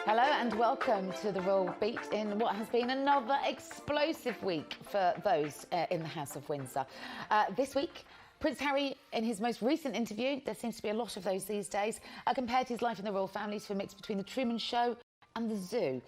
Hello and welcome to the Royal Beat in what has been another explosive week for those in the House of Windsor. This week, Prince Harry, in his most recent interview, there seems to be a lot of those these days, compared his life in the royal family to a mix between The Truman Show and The Zoo,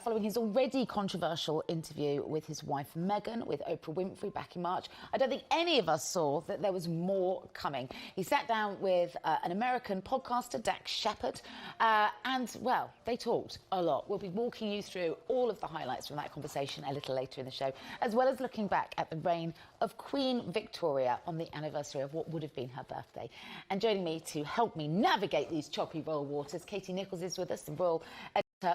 following his already controversial interview with his wife Meghan with Oprah Winfrey back in March. I don't think any of us saw that there was more coming. He sat down with an American podcaster, Dax Shepard, and, well, they talked a lot. We'll be walking you through all of the highlights from that conversation a little later in the show, as well as looking back at the reign of Queen Victoria on the anniversary of what would have been her birthday. And joining me to help me navigate these choppy royal waters, Katie Nichols is with us, the royal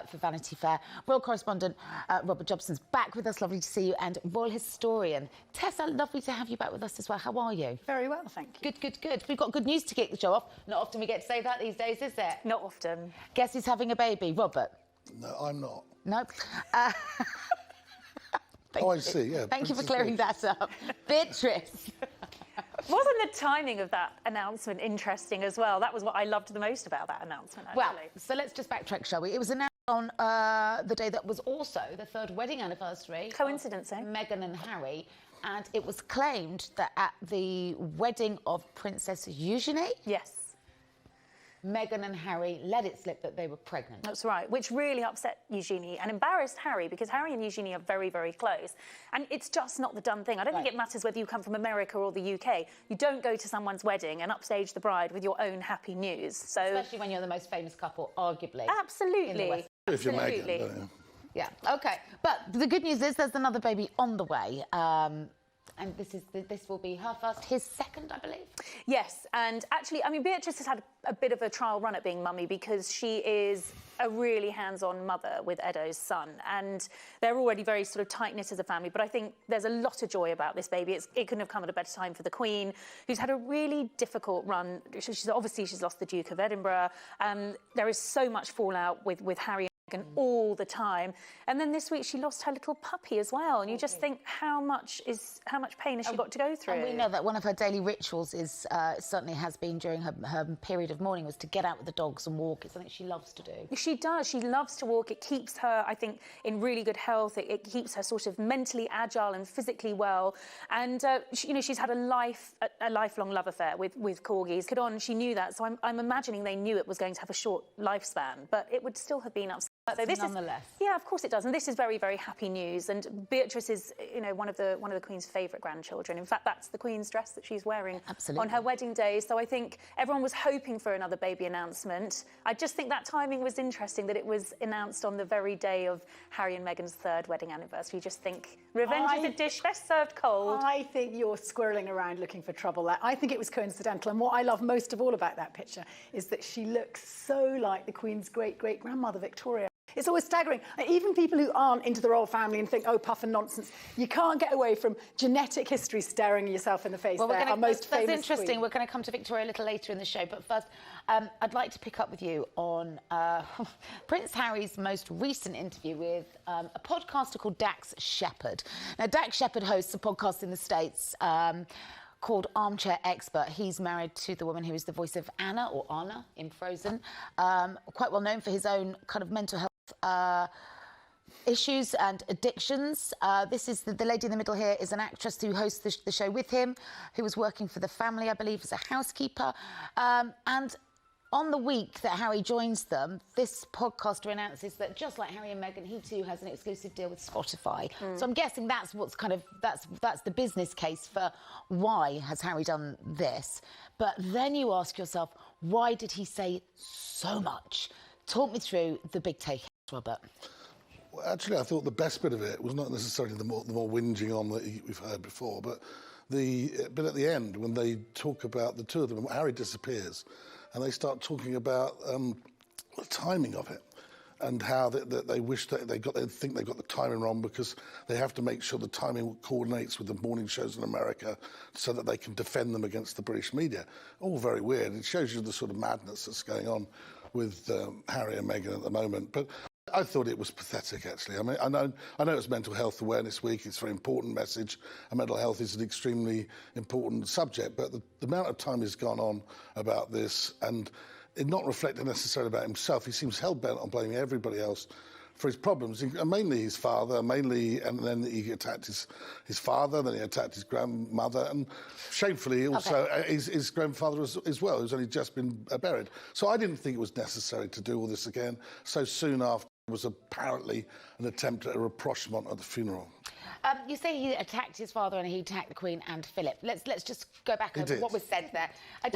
for Vanity Fair. Royal correspondent Robert Jobson's back with us. Lovely to see you. And royal historian Tessa, lovely to have you back with us as well. How are you? Very well, thank you. Good, good, good. We've got good news to kick the show off. Not often we get to say that these days, is it? Not often. Guess who's having a baby? Robert? No, I'm not. No? Oh, I see, yeah. Thank you for clearing that up. Beatrice? Wasn't the timing of that announcement interesting as well? That was what I loved the most about that announcement, actually. Well, so let's just backtrack, shall we? It was announced on the day that was also the third wedding anniversary. Coincidence, eh? Meghan and Harry. And it was claimed that at the wedding of Princess Eugenie... Yes. Meghan and Harry let it slip that they were pregnant. That's right, which really upset Eugenie and embarrassed Harry, because Harry and Eugenie are very, very close. And it's just not the done thing. I don't think it matters whether you come from America or the UK. You don't go to someone's wedding and upstage the bride with your own happy news. So, especially when you're the most famous couple, arguably. Absolutely. If you're Meghan, don't you? Yeah, OK. But the good news is there's another baby on the way. And this will be her first, his second, I believe? Yes, and actually, I mean, Beatrice has had a bit of a trial run at being mummy because she is a really hands-on mother with Edo's son, and they're already very sort of tight-knit as a family, but I think there's a lot of joy about this baby. It couldn't have come at a better time for the Queen, who's had a really difficult run. She's lost the Duke of Edinburgh. There is so much fallout with Harry and all the time, and then this week she lost her little puppy as well, and you just think how much pain has she got to go through. And we know that one of her daily rituals is certainly has been during her period of mourning was to get out with the dogs and walk. It's something she loves to do. She does. She loves to walk. It keeps her, I think, in really good health. It keeps her sort of mentally agile and physically well. And she's had a lifelong love affair with corgis. She knew that, so I'm imagining they knew it was going to have a short lifespan, but it would still have been upsetting. So this nonetheless. Yeah, of course it does, and this is very, very happy news. And Beatrice is, one of the Queen's favourite grandchildren. In fact, that's the Queen's dress that she's wearing on her wedding day. So I think everyone was hoping for another baby announcement. I just think that timing was interesting, that it was announced on the very day of Harry and Meghan's third wedding anniversary. You just think revenge is a dish best served cold. I think you're squirreling around looking for trouble there. I think it was coincidental, and what I love most of all about that picture is that she looks so like the Queen's great-great-grandmother Victoria. It's always staggering. Even people who aren't into the royal family and think, oh, puff and nonsense, you can't get away from genetic history staring yourself in the face. Well, that's interesting. Queen. We're going to come to Victoria a little later in the show. But first, I'd like to pick up with you on Prince Harry's most recent interview with a podcaster called Dax Shepard. Now, Dax Shepard hosts a podcast in the States called Armchair Expert. He's married to the woman who is the voice of Anna, or Anna, in Frozen. Quite well known for his own kind of mental health issues and addictions. This is the lady in the middle here is an actress who hosts the show with him, who was working for the family, I believe, as a housekeeper. And on the week that Harry joins them, this podcaster announces that just like Harry and Meghan, he too has an exclusive deal with Spotify. So I'm guessing that's what's that's the business case for why has Harry done this. But then you ask yourself, why did he say so much? Talk me through the big take, Robert. Well, actually, I thought the best bit of it was not necessarily the more whinging on that we've heard before, but the bit at the end when they talk about the two of them, and Harry disappears, and they start talking about the timing of it and how they wish that they think they got the timing wrong because they have to make sure the timing coordinates with the morning shows in America so that they can defend them against the British media. All very weird. It shows you the sort of madness that's going on with Harry and Meghan at the moment. But I thought it was pathetic, actually. I mean, I know it's Mental Health Awareness Week. It's a very important message, and mental health is an extremely important subject. But the amount of time has gone on about this, and not reflecting necessarily about himself. He seems hell-bent on blaming everybody else for his problems, and mainly his father, and then he attacked his father, then he attacked his grandmother, and shamefully also his grandfather as well, who's only just been buried. So I didn't think it was necessary to do all this again so soon after. It was apparently an attempt at a rapprochement at the funeral. You say he attacked his father and he attacked the Queen and Philip. Let's just go back over what was said there. He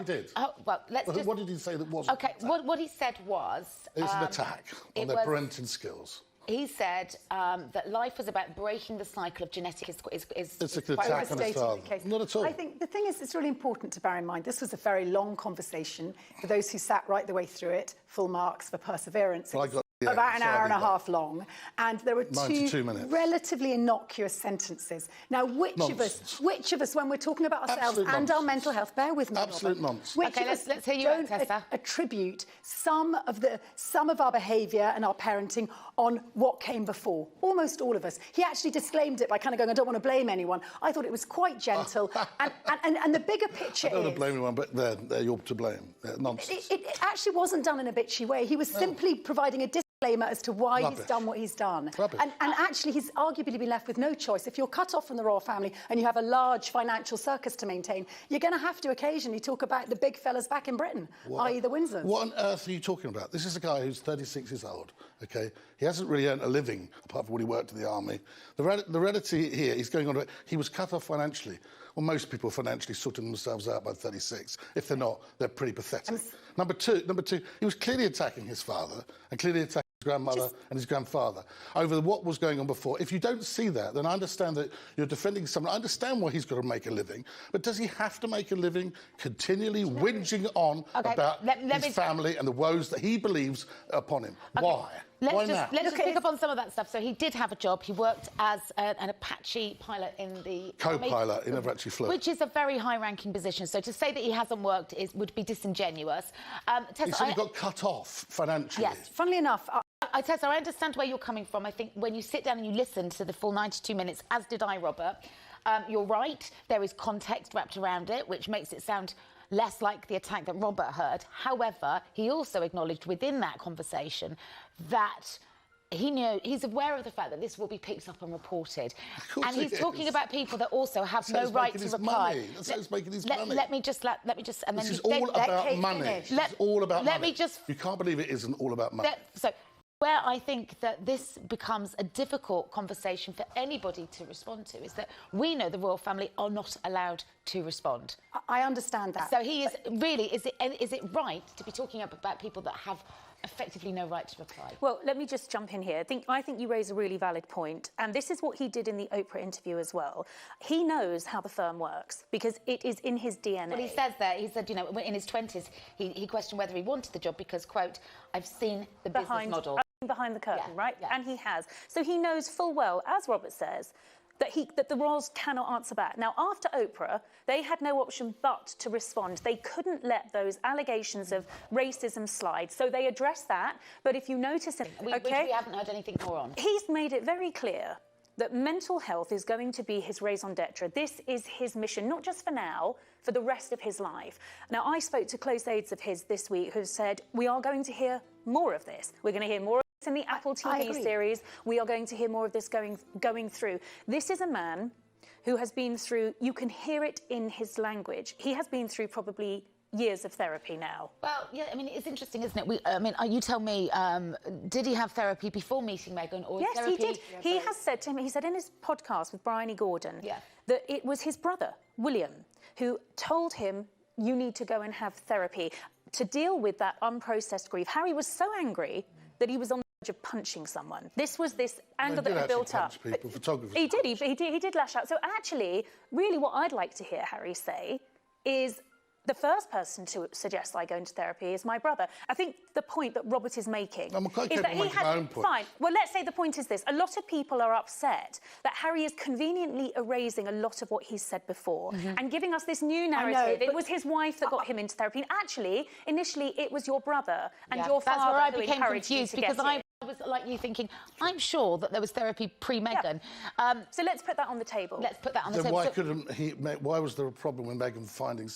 did. Well, What did he say that wasn't? Okay, what he said was... It's an attack on their parenting skills. He said that life was about breaking the cycle of genetic... It's an attack on his father. Not at all. I think the thing is, it's really important to bear in mind, this was a very long conversation. For those who sat right the way through it, full marks for perseverance. Well, I got about an hour and a half long, and there were 92 minutes. Relatively innocuous sentences. Now, which of us, when we're talking about ourselves and our mental health, bear with me, absolute nonsense. Okay, let's hear you out, Tessa. Attribute some of our behaviour and our parenting on what came before. Almost all of us. He actually disclaimed it by kind of going, "I don't want to blame anyone." I thought it was quite gentle, and the bigger picture is... I don't want to blame anyone, but you're to blame. Nonsense. It actually wasn't done in a bitchy way. He was simply providing a disclaimer as to why he's done what he's done. And actually, he's arguably been left with no choice. If you're cut off from the royal family and you have a large financial circus to maintain, you're going to have to occasionally talk about the big fellas back in Britain, i.e. the Windsors. What on earth are you talking about? This is a guy who's 36 years old, OK? He hasn't really earned a living, apart from when he worked in the army. The reality here, he's going on... He was cut off financially. Well, most people financially sorting themselves out by 36. If they're not, they're pretty pathetic. Number two, he was clearly attacking his father and clearly attacking his grandmother and his grandfather over what was going on before. If you don't see that, then I understand that you're defending someone. I understand why he's got to make a living, but does he have to make a living continually whinging on about his family and the woes that he believes upon him? Why? Let's just pick up on some of that stuff. So he did have a job. He worked as an Apache pilot in the co-pilot. He never actually flew, which is a very high-ranking position. So to say that he hasn't worked would be disingenuous. Tessa, he said he got cut off financially. Yes, funnily enough. Tessa, I understand where you're coming from. I think when you sit down and you listen to the full 92 minutes, as did I, Robert, you're right. There is context wrapped around it, which makes it sound less like the attack that Robert heard. However, he also acknowledged within that conversation that he's aware of the fact that this will be picked up and reported. And he's talking about people that also have no right to reply. That's how he's making his money. Let me just, and then this is all about money. It's all about money. You can't believe it isn't all about money. So where I think that this becomes a difficult conversation for anybody to respond to is that we know the royal family are not allowed to respond. I understand that. So he is really, is it right to be talking about people that have effectively no right to reply? Well, let me just jump in here. I think you raise a really valid point, and this is what he did in the Oprah interview as well. He knows how the firm works because it is in his DNA. Well, he says that. He said, you know, in his 20s, he questioned whether he wanted the job because, quote, "I've seen the business model." Behind the curtain, right? Yeah. And he has. So he knows full well, as Robert says, that the royals cannot answer back. Now, after Oprah, they had no option but to respond. They couldn't let those allegations of racism slide. So they addressed that. But if you notice... Which we haven't heard anything more on. He's made it very clear that mental health is going to be his raison d'etre. This is his mission, not just for now, for the rest of his life. Now, I spoke to close aides of his this week who said, we are going to hear more of this. We're going to hear more of this in the Apple TV series. We are going to hear more of this going through. This is a man who has been through, you can hear it in his language. He has been through probably years of therapy now. Well, yeah, I mean, it's interesting, isn't it? You tell me, did he have therapy before meeting Meghan? Or yes, therapy... he did. He has said to him, he said in his podcast with Bryony Gordon that it was his brother, William, who told him, you need to go and have therapy to deal with that unprocessed grief. Harry was so angry that he was on the verge of punching someone. This was this anger that had built up. People, photographers. He did lash out. So actually, really what I'd like to hear Harry say is, the first person to suggest I go into therapy is my brother. I think the point that Robert is making is that he had... my own point. Fine. Well, let's say the point is this. A lot of people are upset that Harry is conveniently erasing a lot of what he's said before and giving us this new narrative. It was his wife that got him into therapy. And actually, initially, it was your brother and your father where I who became encouraged confused you to because I was like you thinking, I'm sure that there was therapy pre-Meghan. So let's put that on the table. Let's put that on the then table. Why couldn't he? Why was there a problem with Meghan finding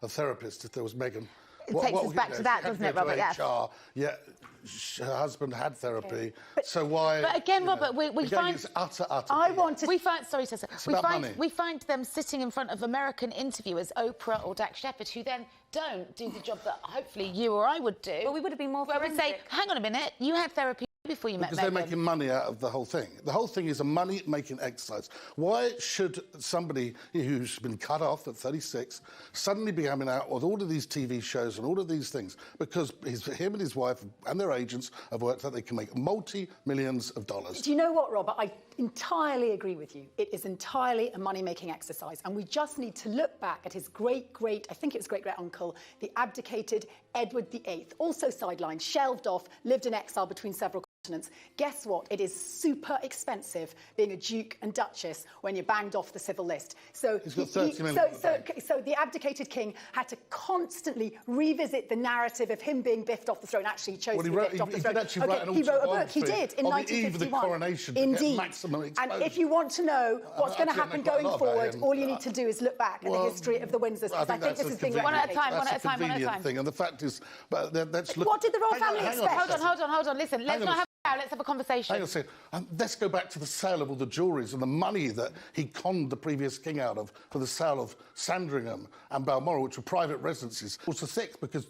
a therapist if there was Meghan takes us back to that, doesn't it, Robert? Yeah. Yeah. Yeah, her husband had therapy, so why? But again, Robert, we again, find it's utter. I want to. We find, sorry, Tessa, money. we find them sitting in front of American interviewers, Oprah or Dax Shepard, who then don't do the job that hopefully you or I would do. Well, we would have been more where we say, forensic. hang on a minute, you had therapy before you met Because Meghan. they're making money out of the whole thing. The whole thing is a money-making exercise. Why should somebody who's been cut off at 36 suddenly be coming out with all of these TV shows and all of these things? Because him and his wife and their agents have worked out they can make multi-millions of dollars. Do you know what, Robert? I entirely agree with you. It is entirely a money-making exercise, and we just need to look back at his great-great, I think it was great-great-uncle, the abdicated Edward VIII, also sidelined, shelved off, lived in exile between several continents. Guess what? It is super expensive being a duke and duchess when you're banged off the civil list. So He's got 30 million. So the abdicated king had to constantly revisit the narrative of him being biffed off the throne. Actually, he chose to be biffed off the throne. He did actually write an he wrote a book. autobiography He did in on 1951. the eve of the coronation to get Indeed. maximum exposure. And if you want to know what's going to Actually, I happen know quite a going lot about forward, him. all you need to do is look back at the history of the Windsors. Because I think this is being One at a replicated. time, one at a That's time, one at a time. thing. And the fact is, but let's look. What did the royal family hang on, expect? Hold on, listen, let's on not a have a row, let's have a conversation. Hang on a second. Let's go back to the sale of all the jewelleries and the money that he conned the previous king out of for the sale of Sandringham and Balmoral, which were private residences. George VI, because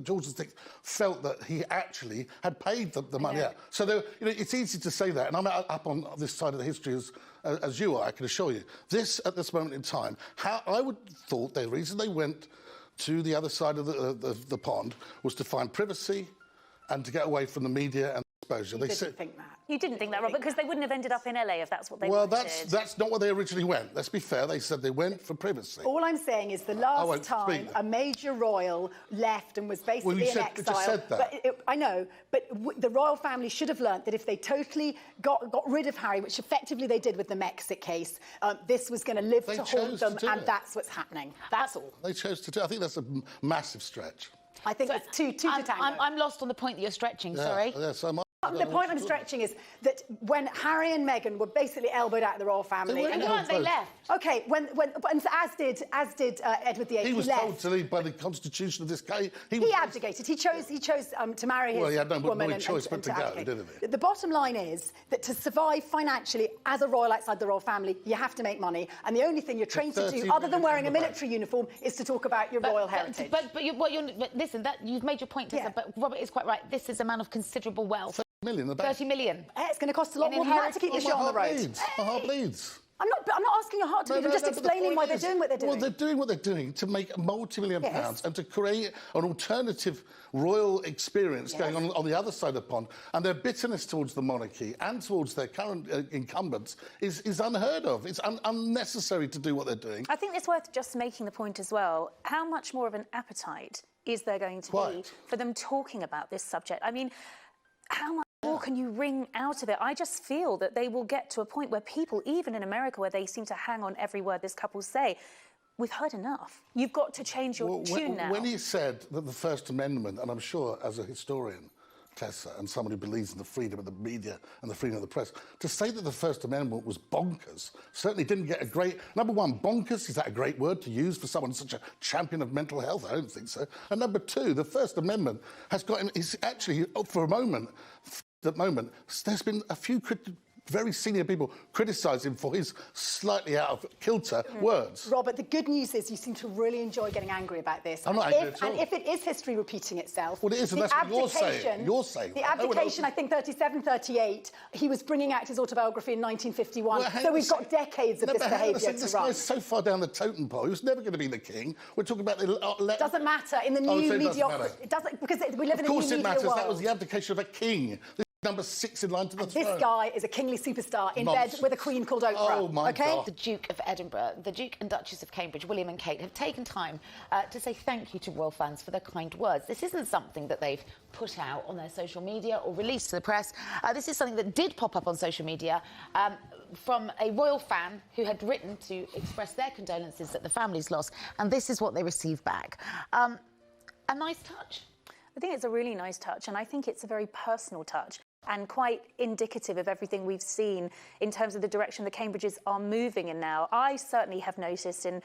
George VI felt that he actually had paid the money out. So it's easy to say that, and I'm up on this side of the history as you are, I can assure you. At this moment in time, how I would thought the reason they went to the other side of the pond was to find privacy and to get away from the media and exposure. You didn't think that. You didn't think that, Robert, because they wouldn't have ended up in LA if that's what they Well, wanted. that's not where they originally went. Let's be fair. They said they went for privacy. All I'm saying is the won't last time speak. a major royal left and was basically Well, you in just exile. said that. But I know, but the royal family should have learnt that if they totally got rid of Harry, which effectively they did with the Mexit case, this was going to live They to haunt chose them, to do and it. that's what's happening. That's all. They chose to do. I think that's a massive stretch. I think it's two to tango. I'm lost on the point that you're stretching, sorry. Yeah, so The point I'm stretching is that when Harry and Meghan were basically elbowed out of the royal family, They And weren't. they left. okay, and as did Edward VIII. He was left. told to leave by the constitution of this country. He abdicated. He chose to marry his Well, he had no woman choice but to go, abdicate. didn't he? The bottom line is that to survive financially as a royal outside the royal family, you have to make money, and the only thing you're trained to 30 do, other than million wearing a in the bank. military uniform, is to talk about your royal heritage. But listen, you've made your point, Tessa, Yeah. but Robert is quite right. This is a man of considerable wealth. 30 million in the bank. 30 million. It's going to cost a lot In more than that to keep your My show on the heart road. bleeds. My heart bleeds. I'm not asking your heart to bleed. I'm just but the explaining point why they're is- doing what they're doing. Well, they're doing what they're doing to make multi-million Yes. pounds and to create an alternative royal experience going on the other side of the pond. And their bitterness towards the monarchy and towards their current incumbents is unheard of. It's unnecessary to do what they're doing. I think it's worth just making the point as well. How much more of an appetite is there going to be Quite. for them talking about this subject? I mean, how much more can you wring out of it? I just feel that they will get to a point where people, even in America, where they seem to hang on every word this couple say, we've heard enough. You've got to change your tune now. When he said that the First Amendment, and I'm sure as a historian, Tessa, and someone who believes in the freedom of the media and the freedom of the press, to say that the First Amendment was bonkers certainly didn't get a great... Number one, bonkers, is that a great word to use for someone such a champion of mental health? I don't think so. And number two, the First Amendment has got him... Is actually, for a moment, there's been a few very senior people criticise him for his slightly out of kilter words. Robert, the good news is you seem to really enjoy getting angry about this. I'm not angry at all. And if it is history repeating itself... Well, it is, and the that's what you're saying. abdication- You're saying The that. No one abdication, else- I think, 37, 38, he was bringing out his autobiography in 1951. Well, hang so on a we've got sec. decades of No, this but hang on a behaviour sec, to this run. guy's so far down the totem pole, he was never going to be the king. We're talking about the... Doesn't matter in the Oh, new so it doesn't mediocrity. matter. It doesn't, because we live in a new Of course media it matters. world. That was the abdication of a king. This is number 6 in line to the This throne. guy is a kingly superstar in bed Nonsense. with a queen called Oprah. Oh, my okay? God. The Duke of Edinburgh, the Duke and Duchess of Cambridge, William and Kate, have taken time to say thank you to royal fans for their kind words. This isn't something that they've put out on their social media or released to the press. This is something that did pop up on social media from a royal fan who had written to express their condolences at the family's loss, and this is what they received back. A nice touch. I think it's a really nice touch, and I think it's a very personal touch. and quite indicative of everything we've seen in terms of the direction the Cambridges are moving in now. I certainly have noticed in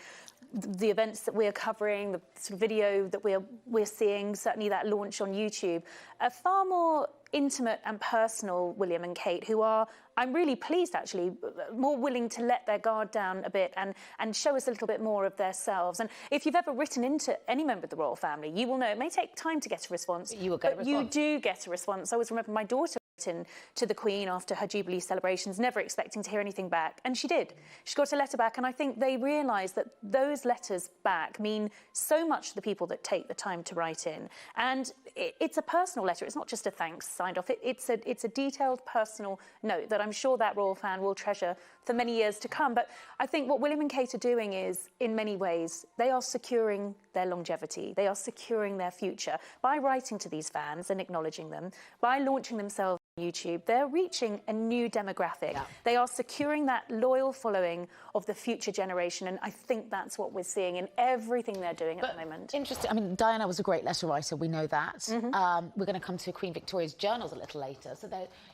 the events that we're covering, the sort of video that we're seeing, certainly that launch on YouTube, a far more intimate and personal William and Kate, who are, I'm really pleased actually, more willing to let their guard down a bit and show us a little bit more of themselves. And if you've ever written into any member of the royal family, you will know it may take time to get a response. You will get a response. You do get a response. I always remember my daughter written to the Queen after her Jubilee celebrations, never expecting to hear anything back, and she did. She got a letter back, and I think they realised that those letters back mean so much to the people that take the time to write in. And it's a personal letter. It's not just a thanks signed off. It's a detailed personal note that I'm sure that royal fan will treasure for many years to come. But I think what William and Kate are doing is, in many ways, they are securing their longevity. They are securing their future by writing to these fans and acknowledging them, by launching themselves on YouTube. They're reaching a new demographic. Yeah. They are securing that loyal following of the future generation, and I think that's what we're seeing in everything they're doing at the moment. Interesting. I mean, Diana was a great letter writer. We know that. Mm-hmm. We're going to come to Queen Victoria's journals a little later. So,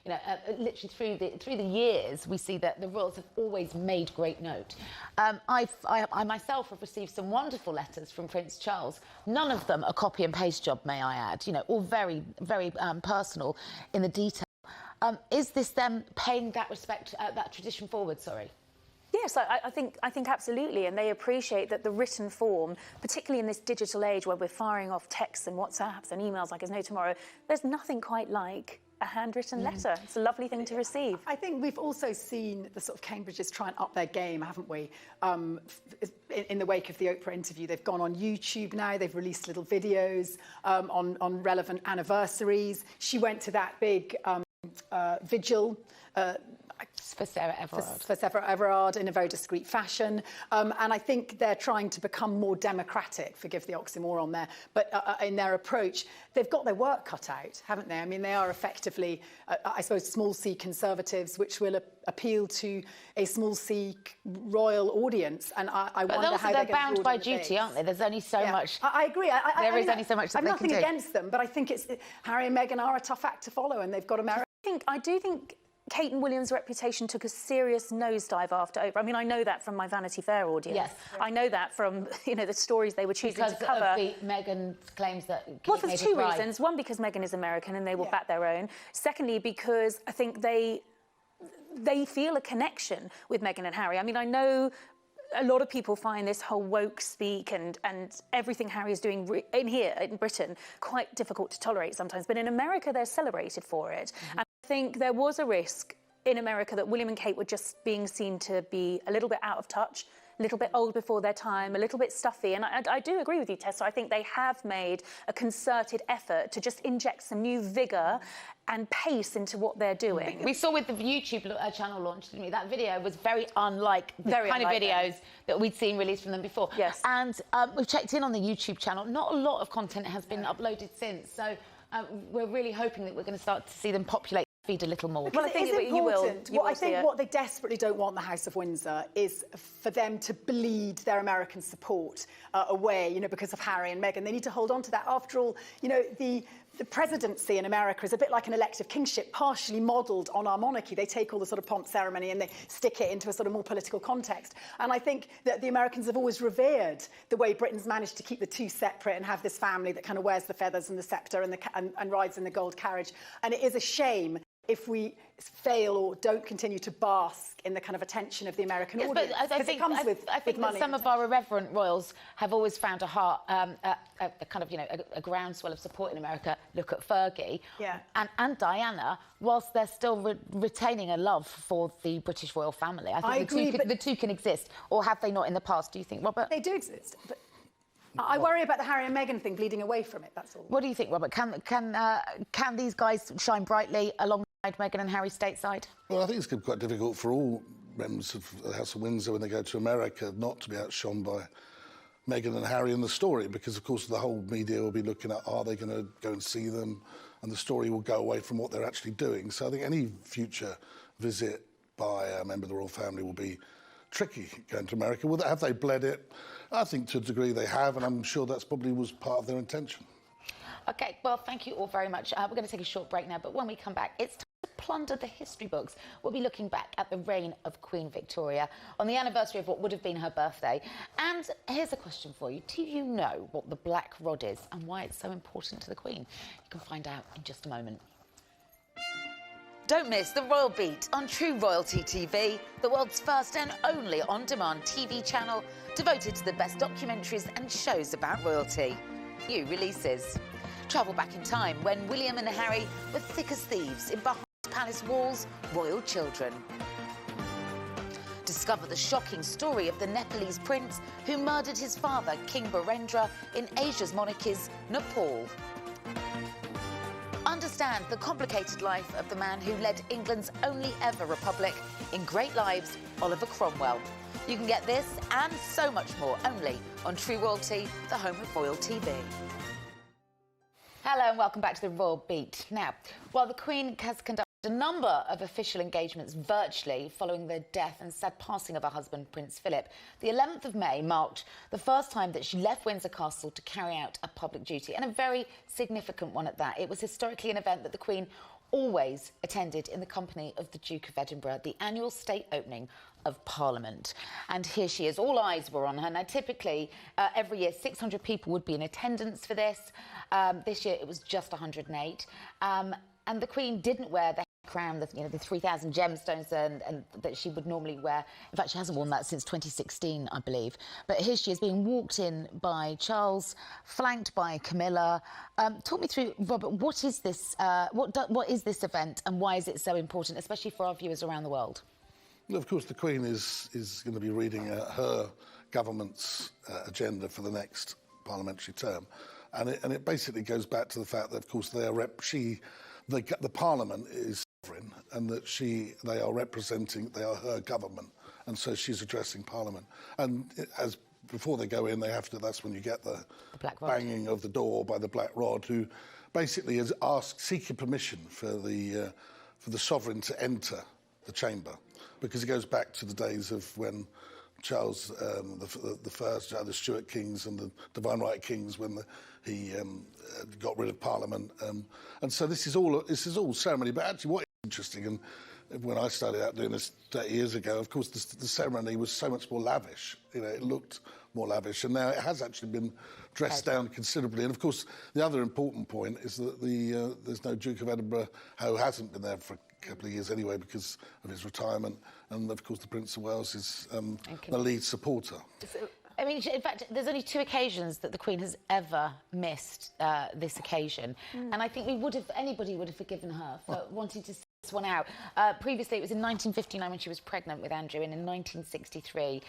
you know, literally through the years, we see that the royals have always made great note. I myself have received some wonderful letters from Prince Charles. None of them a copy and paste job, may I add. You know, all very, very personal in the detail. Is this them paying that respect, that tradition forward? Sorry. Yes, I think absolutely, and they appreciate that the written form, particularly in this digital age where we're firing off texts and WhatsApps and emails like there's no tomorrow, there's nothing quite like a handwritten letter. It's a lovely thing to receive. I think we've also seen the sort of Cambridges try and up their game, haven't we? In the wake of the Oprah interview, they've gone on YouTube now. They've released little videos on relevant anniversaries. She went to that big vigil for Sarah Everard. For Sarah Everard in a very discreet fashion. And I think they're trying to become more democratic, forgive the oxymoron there, but in their approach. They've got their work cut out, haven't they? I mean, they are effectively, I suppose, small C conservatives, which will appeal to a small C royal audience. And I wonder how they're bound by duty, aren't they? There's only so much. I agree. There is only so much that they can do. I've nothing against them, but I think Harry and Meghan are a tough act to follow, and they've got America. I do think Kate and William's reputation took a serious nosedive after Oprah. I mean, I know that from my Vanity Fair audience. Yes. I know that from, you know, the stories they were choosing to cover. Because of Meghan's claims that Kate well, for two reasons. One, because Meghan is American and they will back their own. Secondly, because I think they feel a connection with Meghan and Harry. I mean, I know a lot of people find this whole woke speak and everything Harry is doing in here, in Britain, quite difficult to tolerate sometimes. But in America, they're celebrated for it. Mm-hmm. And I think there was a risk in America that William and Kate were just being seen to be a little bit out of touch, a little bit old before their time, a little bit stuffy. And I do agree with you, Tessa. I think they have made a concerted effort to just inject some new vigour and pace into what they're doing. We saw with the YouTube channel launch, didn't we? That video was very unlike the kind of videos that we'd seen released from them before. Yes. And we've checked in on the YouTube channel. Not a lot of content has been uploaded since. So we're really hoping that we're going to start to see them populate the feed a little more. Well, I think you will. I think what they desperately don't want the House of Windsor is for them to bleed their American support away, you know, because of Harry and Meghan. They need to hold on to that. After all, you know, the presidency in America is a bit like an elective kingship, partially modelled on our monarchy. They take all the sort of pomp ceremony and they stick it into a sort of more political context. And I think that the Americans have always revered the way Britain's managed to keep the two separate and have this family that kind of wears the feathers and the sceptre and rides in the gold carriage. And it is a shame if we fail or don't continue to bask in the kind of attention of the American audience. But I think that some of our irreverent royals have always found a kind of, you know, a groundswell of support in America. Look at Fergie and Diana, whilst they're still retaining a love for the British royal family. I think the two can exist, or have they not in the past, do you think, Robert? They do exist, but I worry about the Harry and Meghan thing bleeding away from it, that's all. What do you think, Robert? Can these guys shine brightly alongside Meghan and Harry stateside? Well, I think it's quite difficult for all members of the House of Windsor when they go to America not to be outshone by Meghan and Harry in the story, because, of course, the whole media will be looking at, are they going to go and see them? And the story will go away from what they're actually doing. So I think any future visit by a member of the royal family will be tricky going to America. Have they bled it? I think to a degree they have, and I'm sure that's probably was part of their intention. OK, well, thank you all very much. We're going to take a short break now, but when we come back, it's time plundered the history books. We'll be looking back at the reign of Queen Victoria on the anniversary of what would have been her birthday. And here's a question for you. Do you know what the Black Rod is and why it's so important to the Queen? You can find out in just a moment. Don't miss The Royal Beat on True Royalty TV, the world's first and only on-demand TV channel devoted to the best documentaries and shows about royalty. New releases. Travel back in time when William and Harry were thick as thieves in Buckingham Palace walls, royal children. Discover the shocking story of the Nepalese prince who murdered his father, King Birendra, in Asia's monarchies, Nepal. Understand the complicated life of the man who led England's only ever republic in Great Lives, Oliver Cromwell. You can get this and so much more only on True Royalty, the home of Royal TV. Hello and welcome back to The Royal Beat. Now, while the Queen has conducted a number of official engagements virtually following the death and sad passing of her husband, Prince Philip, the 11th of May marked the first time that she left Windsor Castle to carry out a public duty, and a very significant one at that. It was historically an event that the Queen always attended in the company of the Duke of Edinburgh, the annual state opening of Parliament. And here she is. All eyes were on her. Now, typically, every year, 600 people would be in attendance for this. This year, it was just 108. And the Queen didn't wear the crown, the 3,000 gemstones and that she would normally wear. In fact, she hasn't worn that since 2016, I believe. But here she is being walked in by Charles, flanked by Camilla. Talk me through, Robert, what is this? What is this event and why is it so important, especially for our viewers around the world? Well, of course, the Queen is going to be reading her government's agenda for the next parliamentary term, and it basically goes back to the fact that, of course, the Parliament is sovereign, and that they are her government, and so she's addressing Parliament. And as before they go in, that's when you get the banging of the door by the Black Rod, who basically is seeking permission for the sovereign to enter the chamber, because it goes back to the days of when Charles the First, the Stuart Kings and the Divine Right Kings, when he got rid of Parliament, and so this is all ceremony. But actually, what is interesting, and when I started out doing this 30 years ago, of course, the ceremony was so much more lavish. It looked more lavish, and now it has actually been dressed down considerably. And of course, the other important point is that there's no Duke of Edinburgh, who hasn't been there for a couple of years anyway because of his retirement, and of course the Prince of Wales is the lead supporter. I mean, in fact, there's only 2 occasions that the Queen has ever missed this occasion, and I think anybody would have forgiven her for wanting to see this one out. Previously, it was in 1959 when she was pregnant with Andrew, and in 1963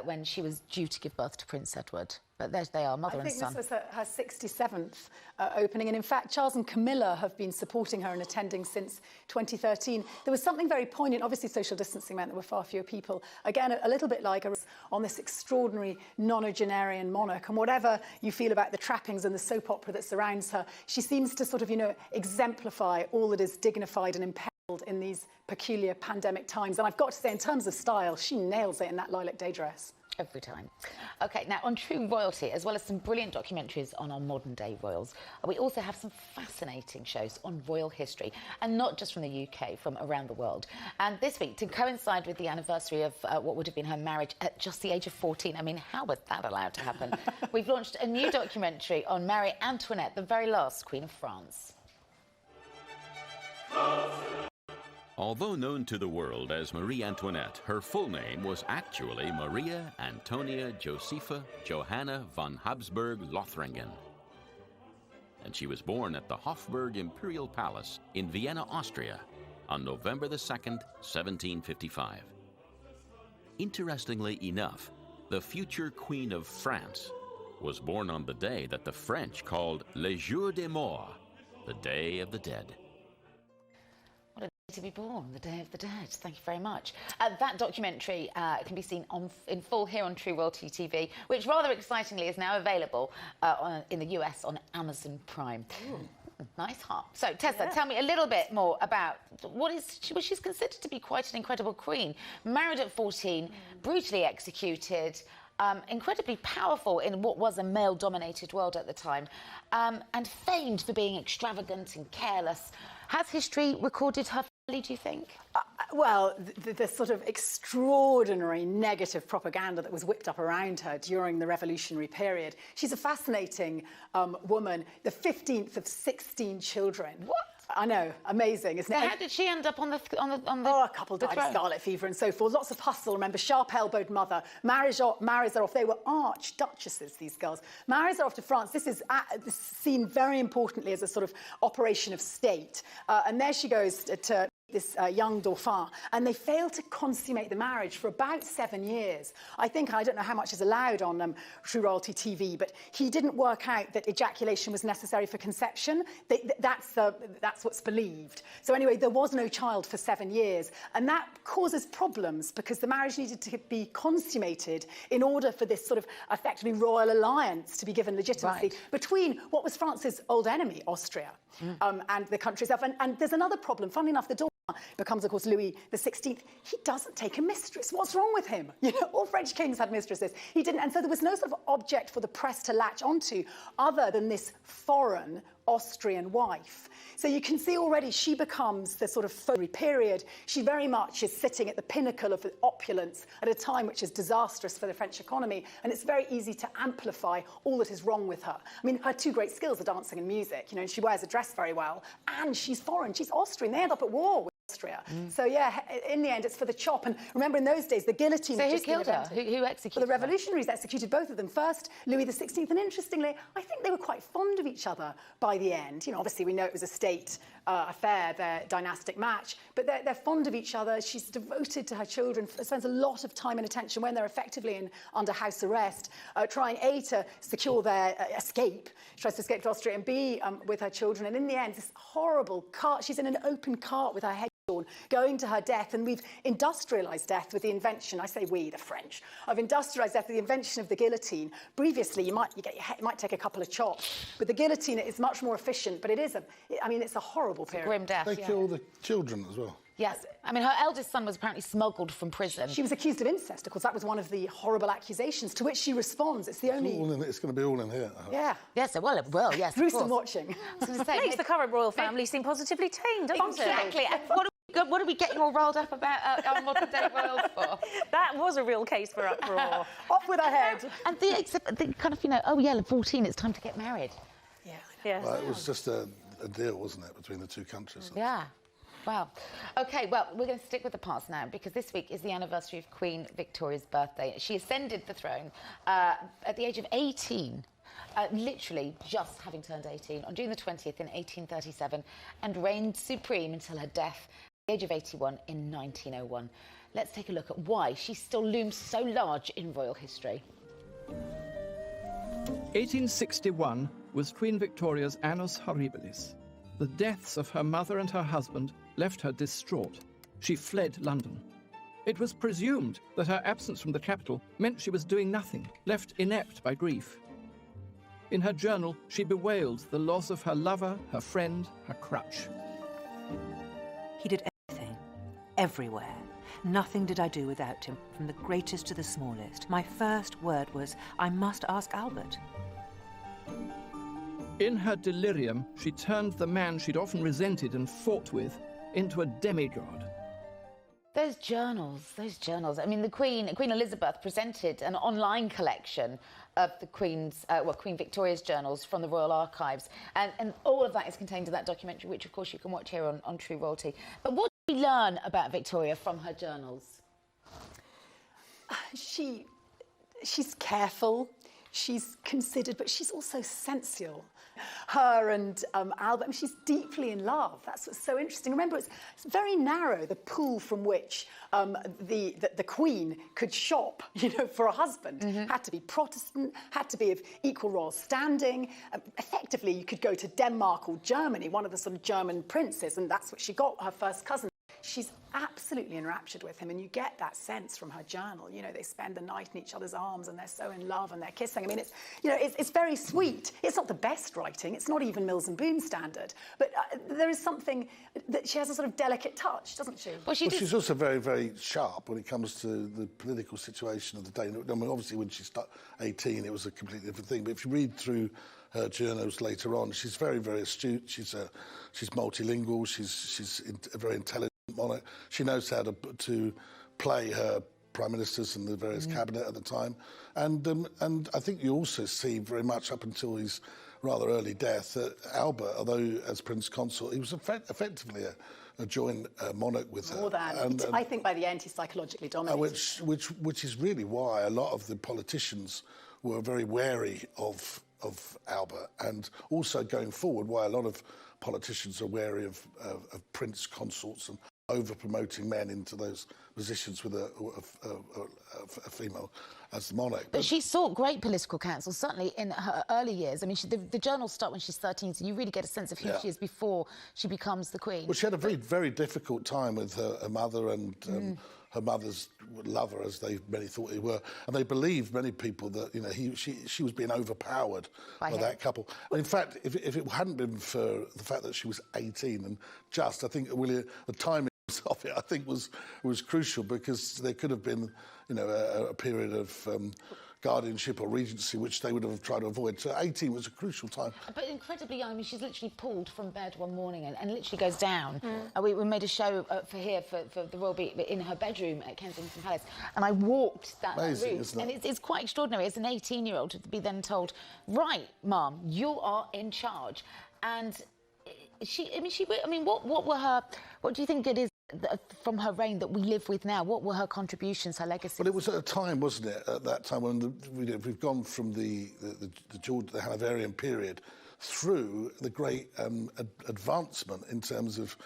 when she was due to give birth to Prince Edward. But there they are, mother and son. I think this was her 67th opening, and in fact, Charles and Camilla have been supporting her and attending since 2013. There was something very poignant. Obviously, social distancing meant there were far fewer people. Again, a little bit like on this extraordinary nonagenarian monarch, and whatever you feel about the trappings and the soap opera that surrounds her, she seems to sort of, exemplify all that is dignified and impelled in these peculiar pandemic times. And I've got to say, in terms of style, she nails it in that lilac day dress. Every time. OK, now on True Royalty, as well as some brilliant documentaries on our modern-day royals, we also have some fascinating shows on royal history, and not just from the UK, from around the world. And this week, to coincide with the anniversary of what would have been her marriage at just the age of 14, I mean, how was that allowed to happen? We've launched a new documentary on Marie Antoinette, the very last Queen of France. Although known to the world as Marie Antoinette, her full name was actually Maria Antonia Josepha Johanna von Habsburg-Lothringen. And she was born at the Hofburg Imperial Palace in Vienna, Austria, on November the 2nd, 1755. Interestingly enough, the future Queen of France was born on the day that the French called Le Jour des Morts, the Day of the Dead. To be born, the Day of the Dead. Thank you very much. That documentary can be seen in full here on True Royalty TV, which rather excitingly is now available in the US on Amazon Prime. Nice heart. So, Tessa, tell me a little bit more about she's considered to be quite an incredible queen. Married at 14, brutally executed, incredibly powerful in what was a male-dominated world at the time, and famed for being extravagant and careless. Has history recorded her do you think? Well, the sort of extraordinary negative propaganda that was whipped up around her during the revolutionary period. She's a fascinating woman, the 15th of 16 children. What? I know, amazing, isn't it? So how did she end up on the Oh, a couple died of scarlet fever and so forth. Lots of hustle. Remember, sharp-elbowed mother marries her off. They were archduchesses, these girls. Marries her off to France. This is seen very importantly as a sort of operation of state. And there she goes to this young Dauphin, and they fail to consummate the marriage for about 7 years. I don't know how much is allowed on True Royalty TV, but he didn't work out that ejaculation was necessary for conception. That's what's believed. So anyway, there was no child for 7 years, and that causes problems because the marriage needed to be consummated in order for this sort of effectively royal alliance to be given legitimacy between what was France's old enemy, Austria, and the country itself. And there's another problem. Funnily enough, the Dauphin becomes, of course, Louis XVI. He doesn't take a mistress. What's wrong with him? You know, all French kings had mistresses. He didn't, and so there was no sort of object for the press to latch onto other than this foreign Austrian wife. So you can see already she becomes the sort of fiery period. She very much is sitting at the pinnacle of the opulence at a time which is disastrous for the French economy, and it's very easy to amplify all that is wrong with her. I mean, her two great skills are dancing and music, you know, and she wears a dress very well, and she's foreign, she's Austrian. They end up at war with Austria. So yeah, in the end, it's for the chop. And remember, in those days, the guillotine. So who killed her? Who executed her? Well, the revolutionaries executed both of them. First, Louis XVI, and interestingly, I think they were quite fond of each other by the end. You know, obviously we know it was a state affair, their dynastic match, but they're fond of each other. She's devoted to her children, spends a lot of time and attention when they're effectively under house arrest, trying A, to secure their escape. She tries to escape to Austria, and B, with her children. And in the end, this horrible cart, she's in an open cart with her head going to her death, and we've industrialised death with the invention, I say we, the French, of industrialised death with the invention of the guillotine. Previously, it might take a couple of chops, but the guillotine is much more efficient, but it's a horrible period. Grim death. They kill the children as well. Yes. I mean, her eldest son was apparently smuggled from prison. She was accused of incest. Of course, that was one of the horrible accusations to which she responds. It's the only... It's going to be all in here. Yeah. Yes, well, yes. Gruesome watching. Makes the current royal family seem positively tame, doesn't it? Exactly. And what are we getting all rolled up about our modern-day royals for? That was a real case for uproar. Off with her head. And the kind of, you know, oh, yeah, 14, it's time to get married. Yeah. Yes. Well, it was just a deal, wasn't it, between the two countries? Yeah. Wow. OK, well, we're going to stick with the past now, because this week is the anniversary of Queen Victoria's birthday. She ascended the throne at the age of 18. Literally just having turned 18 on June the 20th in 1837, and reigned supreme until her death at the age of 81 in 1901. Let's take a look at why she still looms so large in royal history. 1861 was Queen Victoria's annus horribilis. The deaths of her mother and her husband left her distraught. She fled London. It was presumed that her absence from the capital meant she was doing nothing, left inept by grief. In her journal, she bewailed the loss of her lover, her friend, her crutch. He did everything, everywhere. Nothing did I do without him, from the greatest to the smallest. My first word was, I must ask Albert. In her delirium, she turned the man she'd often resented and fought with into a demigod. Those journals. I mean, Queen Elizabeth presented an online collection of the Queen Victoria's journals from the Royal Archives, and all of that is contained in that documentary, which, of course, you can watch here on True Royalty. But what did we learn about Victoria from her journals? She's careful, she's considered, but she's also sensual. Her and Albert, I mean, she's deeply in love. That's what's so interesting. Remember, it's very narrow, the pool from which the Queen could shop, you know, for a husband. Had to be Protestant, had to be of equal royal standing. Effectively, you could go to Denmark or Germany, one of the sort of German princes, and that's what she got, her first cousin. She's absolutely enraptured with him, and you get that sense from her journal. You know, they spend the night in each other's arms, and they're so in love, and they're kissing. I mean, it's very sweet. It's not the best writing. It's not even Mills and Boon standard, but there is something that she has a sort of delicate touch, doesn't she? Well, she's also very, very sharp when it comes to the political situation of the day. I mean, obviously, when she started 18, it was a completely different thing. But if you read through her journals later on, she's very, very astute. She's multilingual. She's very intelligent. competent monarch. She knows how to play her prime ministers and the various cabinet at the time. And I think you also see very much up until his rather early death that Albert, although as Prince Consort, he was effectively a joint monarch with her. More than. I think by the end he's psychologically dominated. Which is really why a lot of the politicians were very wary of Albert, and also going forward why a lot of politicians are wary of prince consorts and over-promoting men into those positions with a female as the monarch. But she sought great political counsel, certainly in her early years. I mean, the journals start when she's 13, so you really get a sense of who she is before she becomes the Queen. Well, she had a very, very difficult time with her mother and her mother's lover, as many thought they were. And they believed, many people, that, you know, she was being overpowered by that couple. And in fact, if it hadn't been for the fact that she was 18 and I think really the timing of it, I think, was crucial, because there could have been, you know, a period of guardianship or regency which they would have tried to avoid. So 18 was a crucial time. But incredibly young. I mean, she's literally pulled from bed one morning and literally goes down. We made a show for the Royal Beat in her bedroom at Kensington Palace, and I walked that route. Isn't it? And it's quite extraordinary as an 18-year-old to be then told, right, Mum, you are in charge. And what do you think it is from her reign that we live with now? What were her contributions, her legacy? Well, it was at a time, wasn't it, at that time when we've gone from the Hanoverian period through the great advancement in terms of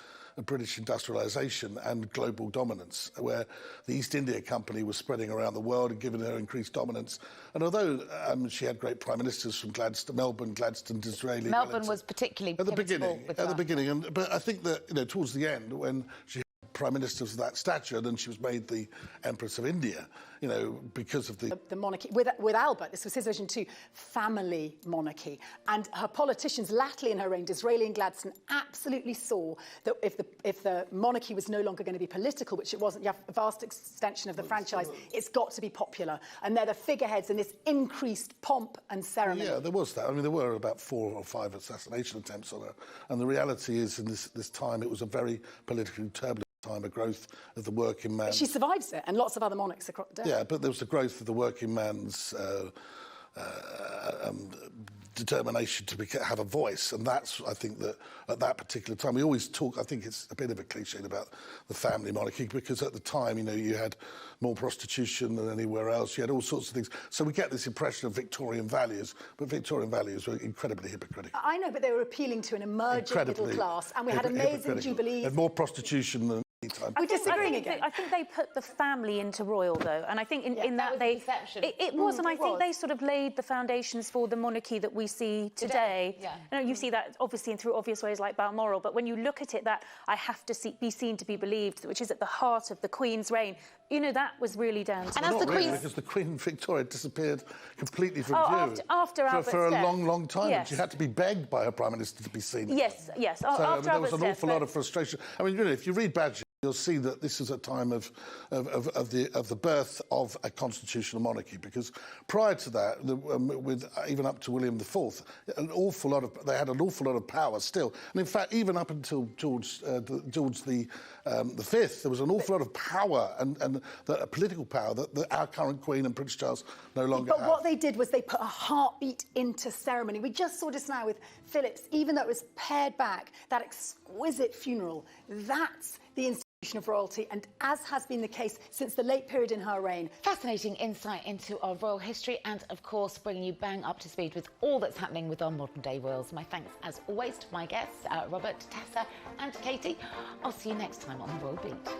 British industrialisation and global dominance, where the East India Company was spreading around the world and giving her increased dominance. And although she had great prime ministers from Melbourne, Gladstone, Disraeli... Melbourne was particularly at the beginning. But I think that, you know, towards the end, when she had prime ministers of that stature, then she was made the Empress of India, you know, because of the monarchy. With Albert, this was his vision too, family monarchy. And her politicians, latterly in her reign, Disraeli and Gladstone, absolutely saw that if the monarchy was no longer going to be political, which it wasn't, you have a vast extension of the franchise, it's got to be popular. And they're the figureheads in this increased pomp and ceremony. Yeah, there was that. I mean, there were about 4 or 5 assassination attempts on her. And the reality is, in this time, it was a very politically turbulent time of growth of the working man. She survives it, and lots of other monarchs across the day. Yeah, but there was the growth of the working man's determination to have a voice, and that's, I think, that at that particular time, we always talk, I think it's a bit of a cliche about the family monarchy, because at the time, you know, you had more prostitution than anywhere else, you had all sorts of things. So we get this impression of Victorian values, but Victorian values were incredibly hypocritical. I know, but they were appealing to an emerging middle class, and we had amazing jubilees. And more prostitution than... We're disagreeing again. I think they put the family into royal, though, and I think in that they... It was, and I think they sort of laid the foundations for the monarchy that we see today. Yeah. You know, you see that obviously through obvious ways like Balmoral, but when you look at it, that I have to be seen to be believed, which is at the heart of the Queen's reign, you know, that was really down to... And as the Queen... because the Queen Victoria disappeared completely from view. After Albert's for a death. long time. Yes. She had to be begged by her Prime Minister to be seen. Yes. So After there was Albert's an awful death, lot of frustration. I mean, you know, if you read Badger, you'll see that this is a time of the birth of a constitutional monarchy, because prior to that, with even up to William IV, they had an awful lot of power still, and in fact, even up until George the Fifth, there was an awful lot of power and political power that our current Queen and Prince Charles no longer have. But what they did was they put a heartbeat into ceremony. We just saw just now with Philip's, even though it was pared back, that exquisite funeral, that's the institution of royalty, and as has been the case since the late period in her reign. Fascinating insight into our royal history, and of course bringing you bang up to speed with all that's happening with our modern day royals. My thanks as always to my guests, Robert, Tessa and Katie. I'll see you next time on The Royal Beat.